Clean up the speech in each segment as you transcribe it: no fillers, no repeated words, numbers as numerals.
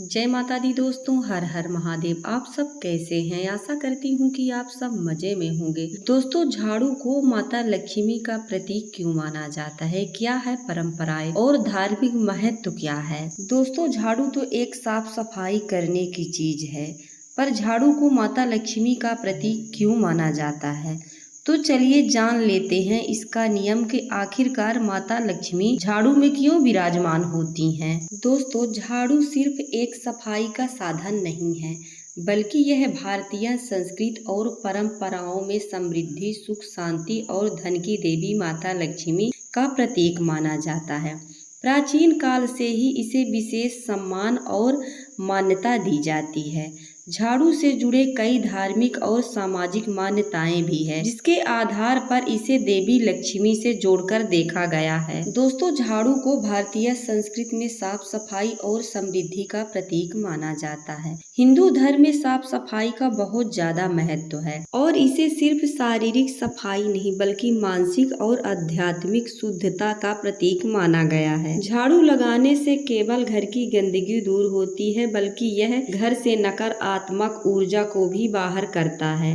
जय माता दी दोस्तों, हर हर महादेव। आप सब कैसे हैं? आशा करती हूँ कि आप सब मजे में होंगे। दोस्तों, झाड़ू को माता लक्ष्मी का प्रतीक क्यों माना जाता है? क्या है परंपराएं और धार्मिक महत्व क्या है? दोस्तों, झाड़ू तो एक साफ सफाई करने की चीज है, पर झाड़ू को माता लक्ष्मी का प्रतीक क्यों माना जाता है? तो चलिए जान लेते हैं इसका नियम कि आखिरकार माता लक्ष्मी झाड़ू में क्यों विराजमान होती हैं। दोस्तों, झाड़ू सिर्फ एक सफाई का साधन नहीं है, बल्कि यह भारतीय संस्कृति और परंपराओं में समृद्धि, सुख, शांति और धन की देवी माता लक्ष्मी का प्रतीक माना जाता है। प्राचीन काल से ही इसे विशेष सम्मान और मान्यता दी जाती है। झाड़ू से जुड़े कई धार्मिक और सामाजिक मान्यताएं भी है, जिसके आधार पर इसे देवी लक्ष्मी से जोड़कर देखा गया है। दोस्तों, झाड़ू को भारतीय संस्कृति में साफ सफाई और समृद्धि का प्रतीक माना जाता है। हिंदू धर्म में साफ सफाई का बहुत ज्यादा महत्व है और इसे सिर्फ शारीरिक सफाई नहीं बल्कि मानसिक और आध्यात्मिक शुद्धता का प्रतीक माना गया है। झाड़ू लगाने से केवल घर की गंदगी दूर होती है, बल्कि यह घर से नकारात्मक ऊर्जा को भी बाहर करता है।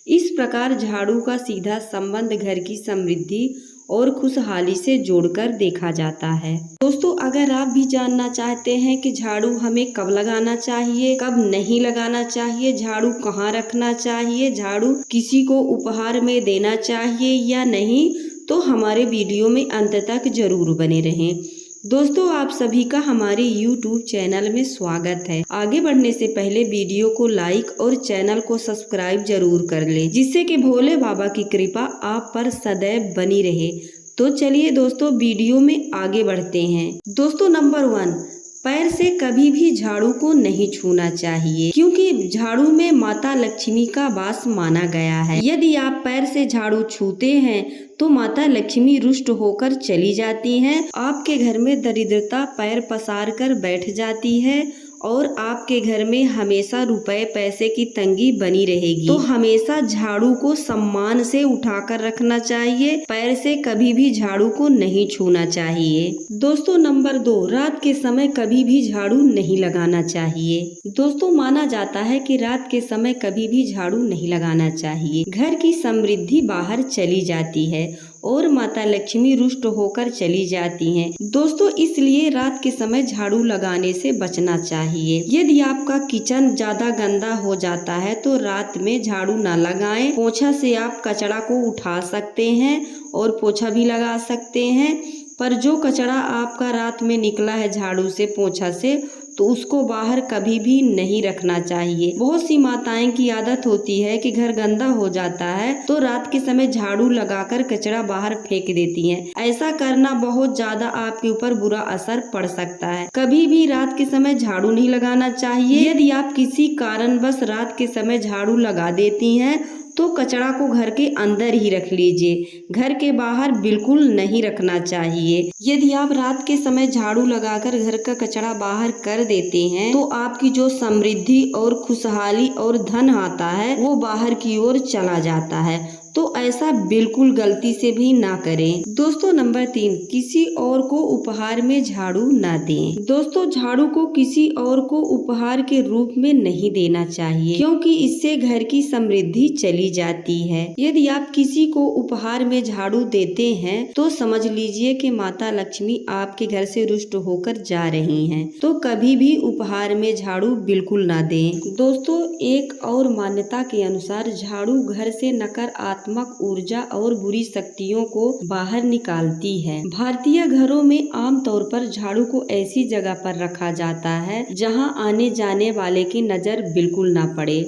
इस प्रकार झाड़ू का सीधा संबंध घर की समृद्धि और खुशहाली से जोड़कर देखा जाता है। दोस्तों, अगर आप भी जानना चाहते हैं कि झाड़ू हमें कब लगाना चाहिए, कब नहीं लगाना चाहिए, झाड़ू कहाँ रखना चाहिए, झाड़ू किसी को उपहार में देना चाहिए या नहीं, तो हमारे वीडियो में अंत तक जरूर बने रहें। दोस्तों, आप सभी का हमारे YouTube चैनल में स्वागत है। आगे बढ़ने से पहले वीडियो को लाइक और चैनल को सब्सक्राइब जरूर कर लें, जिससे कि भोले बाबा की कृपा आप पर सदैव बनी रहे। तो चलिए दोस्तों, वीडियो में आगे बढ़ते हैं। दोस्तों, नंबर 1, पैर से कभी भी झाड़ू को नहीं छूना चाहिए, क्योंकि झाड़ू में माता लक्ष्मी का वास माना गया है। यदि आप पैर से झाड़ू छूते हैं तो माता लक्ष्मी रुष्ट होकर चली जाती हैं, आपके घर में दरिद्रता पैर पसार कर बैठ जाती है और आपके घर में हमेशा रुपए पैसे की तंगी बनी रहेगी। तो हमेशा झाड़ू को सम्मान से उठाकर रखना चाहिए, पैर से कभी भी झाड़ू को नहीं छूना चाहिए। दोस्तों, नंबर 2, रात के समय कभी भी झाड़ू नहीं लगाना चाहिए। दोस्तों, माना जाता है कि रात के समय कभी भी झाड़ू नहीं लगाना चाहिए। घर की समृद्धि बाहर चली जाती है और माता लक्ष्मी रुष्ट होकर चली जाती हैं। दोस्तों, इसलिए रात के समय झाड़ू लगाने से बचना चाहिए। यदि आपका किचन ज्यादा गंदा हो जाता है तो रात में झाड़ू ना लगाएं। पोछा से आप कचरा को उठा सकते हैं और पोछा भी लगा सकते हैं, पर जो कचरा आपका रात में निकला है झाड़ू से, पोछा से, तो उसको बाहर कभी भी नहीं रखना चाहिए। बहुत सी माताएं की आदत होती है कि घर गंदा हो जाता है तो रात के समय झाड़ू लगाकर कचरा बाहर फेंक देती हैं। ऐसा करना बहुत ज्यादा आपके ऊपर बुरा असर पड़ सकता है। कभी भी रात के समय झाड़ू नहीं लगाना चाहिए। यदि आप किसी कारणवश रात के समय झाड़ू लगा देती हैं तो कचरा को घर के अंदर ही रख लीजिए, घर के बाहर बिल्कुल नहीं रखना चाहिए। यदि आप रात के समय झाड़ू लगाकर घर का कचरा बाहर कर देते हैं तो आपकी जो समृद्धि और खुशहाली और धन आता है वो बाहर की ओर चला जाता है। तो ऐसा बिल्कुल गलती से भी ना करें। दोस्तों, नंबर 3, किसी और को उपहार में झाड़ू ना दें। दोस्तों, झाड़ू को किसी और को उपहार के रूप में नहीं देना चाहिए, क्योंकि इससे घर की समृद्धि चली जाती है। यदि आप किसी को उपहार में झाड़ू देते हैं तो समझ लीजिए कि माता लक्ष्मी आपके घर से रुष्ट होकर जा रही हैं। तो कभी भी उपहार में झाड़ू बिल्कुल ना दें। दोस्तों, एक और मान्यता के अनुसार झाड़ू घर से नकारात्मक ऊर्जा और बुरी शक्तियों को बाहर निकालती है। भारतीय घरों में आमतौर पर झाड़ू को ऐसी जगह पर रखा जाता है जहां आने जाने वाले की नजर बिल्कुल ना पड़े।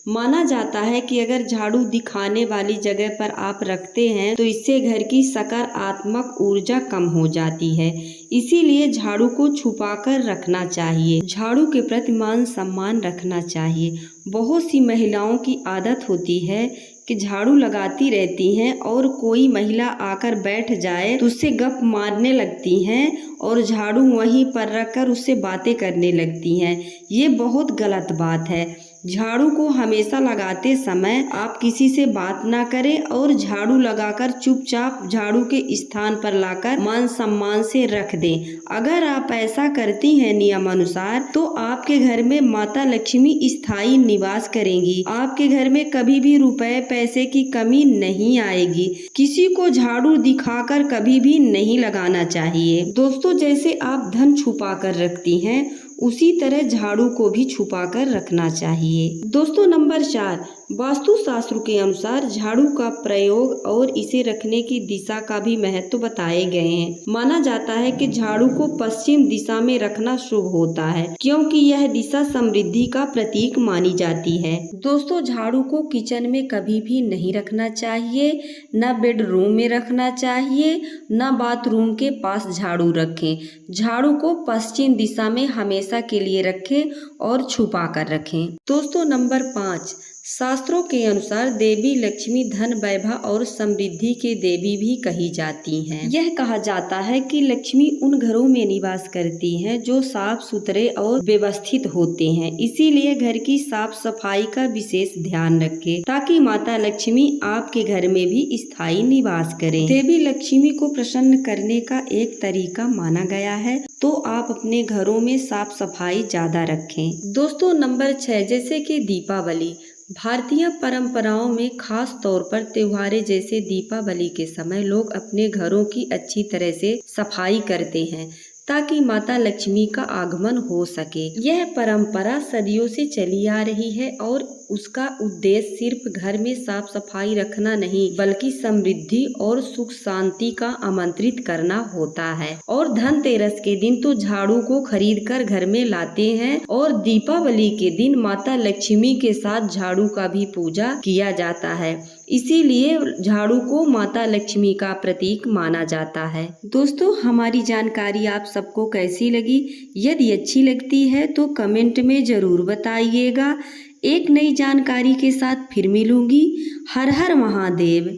माना जाता है कि अगर झाड़ू दिखाने वाली जगह पर आप रखते हैं तो इससे घर की सकारात्मक ऊर्जा कम हो जाती है। इसीलिए झाड़ू को छुपाकर रखना चाहिए। झाड़ू के प्रति मान सम्मान रखना चाहिए। बहुत सी महिलाओं की आदत होती है कि झाड़ू लगाती रहती हैं और कोई महिला आकर बैठ जाए तो उससे गप मारने लगती हैं और झाड़ू वहीं पर रखकर उससे बातें करने लगती हैं। ये बहुत गलत बात है। झाड़ू को हमेशा लगाते समय आप किसी से बात ना करें और झाड़ू लगाकर चुपचाप झाड़ू के स्थान पर लाकर मान सम्मान से रख दें। अगर आप ऐसा करती हैं नियमानुसार तो आपके घर में माता लक्ष्मी स्थायी निवास करेंगी। आपके घर में कभी भी रुपए पैसे की कमी नहीं आएगी। किसी को झाड़ू दिखाकर कभी भी नहीं लगाना चाहिए। दोस्तों, जैसे आप धन छुपा कर रखती हैं उसी तरह झाड़ू को भी छुपा कर रखना चाहिए। दोस्तों, नंबर 4, वास्तु शास्त्र के अनुसार झाड़ू का प्रयोग और इसे रखने की दिशा का भी महत्व बताए गए हैं। माना जाता है कि झाड़ू को पश्चिम दिशा में रखना शुभ होता है क्योंकि यह दिशा समृद्धि का प्रतीक मानी जाती है। दोस्तों, झाड़ू को किचन में कभी भी नहीं रखना चाहिए, न बेडरूम में रखना चाहिए, न बाथरूम के पास झाड़ू रखें। झाड़ू को पश्चिम दिशा में हमेशा के लिए रखें और छुपा कर रखें। दोस्तों, नंबर 5, शास्त्रों के अनुसार देवी लक्ष्मी धन वैभव और समृद्धि के देवी भी कही जाती हैं। यह कहा जाता है कि लक्ष्मी उन घरों में निवास करती हैं जो साफ सुथरे और व्यवस्थित होते हैं। इसीलिए घर की साफ सफाई का विशेष ध्यान रखें ताकि माता लक्ष्मी आपके घर में भी स्थायी निवास करें। देवी लक्ष्मी को प्रसन्न करने का एक तरीका माना गया है तो आप अपने घरों में साफ सफाई ज्यादा रखें। दोस्तों, नंबर 6, जैसे कि दीपावली। भारतीय परंपराओं में खास तौर पर त्योहारों जैसे दीपावली के समय लोग अपने घरों की अच्छी तरह से सफाई करते हैं ताकि माता लक्ष्मी का आगमन हो सके। यह परंपरा सदियों से चली आ रही है और उसका उद्देश्य सिर्फ घर में साफ सफाई रखना नहीं बल्कि समृद्धि और सुख शांति का आमंत्रित करना होता है। और धनतेरस के दिन तो झाड़ू को खरीद कर घर में लाते हैं और दीपावली के दिन माता लक्ष्मी के साथ झाड़ू का भी पूजा किया जाता है। इसीलिए झाड़ू को माता लक्ष्मी का प्रतीक माना जाता है। दोस्तों, हमारी जानकारी आप सबको कैसी लगी? यदि अच्छी लगती है तो कमेंट में जरूर बताइएगा। एक नई जानकारी के साथ फिर मिलूंगी। हर हर महादेव।